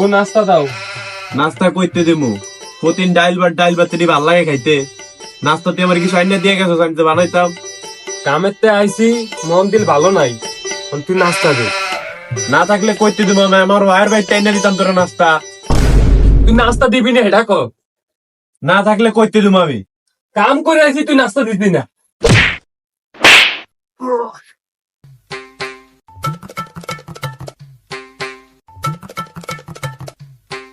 মগো নাস্তা দাও। নাস্তা কইতে দেমু প্রতিদিন ডাইল ভাত ভাল লাগে খাইতে। নাস্তা তুই আমার কিছু আইনা দিয়ে গেছো, আমি তো বানাইতাম। কামেতে আইছি, মন দিল ভালো নাই, তুই নাস্তা দে। না থাকলে কইতে দেবো না, আমার ভাইয়ের ভাই টাইনা দিতাম তোর নাস্তা। তুই নাস্তা দিবি না এটা কর। না থাকলে কইতে দেবো আমি। কাম করে আইছি, তুই নাস্তা দিবি না।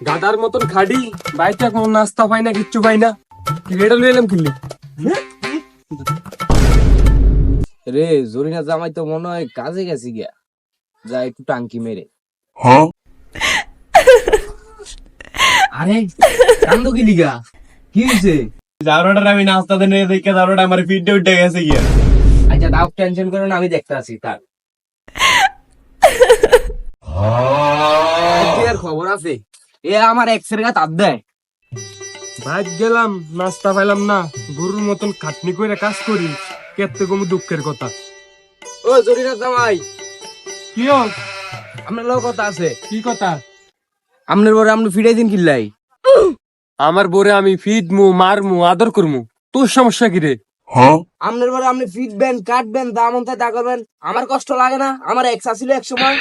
গাদার মতন খাডি বাইতে কোন নাস্তা পাই না, কিচ্ছু পাই না। কি রেডা লই এলাম কিনলি রে জরিনা জামাই তো মনে হয় কাজে গেছি গিয়া, যা একটু টাঙ্কি মেরে। আরে কান্দো কি লিগা, কি হইছে? জাউরাটার আমি নাস্তা দেনে দেখে জাউরাটা আমার ফিডে উঠে গেছে গিয়া। আচ্ছা দাও, টেনশন করো না, আমি দেখতে আছি তার। কি আর খবর আছে? এ আমার এক্সের গা তাপ দেয়। বাইক গেলাম, নাস্তা পাইলাম না, গরুর মতন খাটনি করে কাজ করি, কেতে কম দুঃখের কথা। ও জরিনা জামাই, কি হল? আপনার লোক কথা আছে। কি কথা? আপনার বড় আপনি ফিরাই দিন কিল্লাই। আমার বোরে আমি ফিডমু, মারমু, আদর করমু, তোর সমস্যা কি রে? আপনার বড় আপনি ফিটবেন, কাটবেন, দাম অন্তায় তা করবেন, আমার কষ্ট লাগে না? আমার এক্স আসিল এক সময়।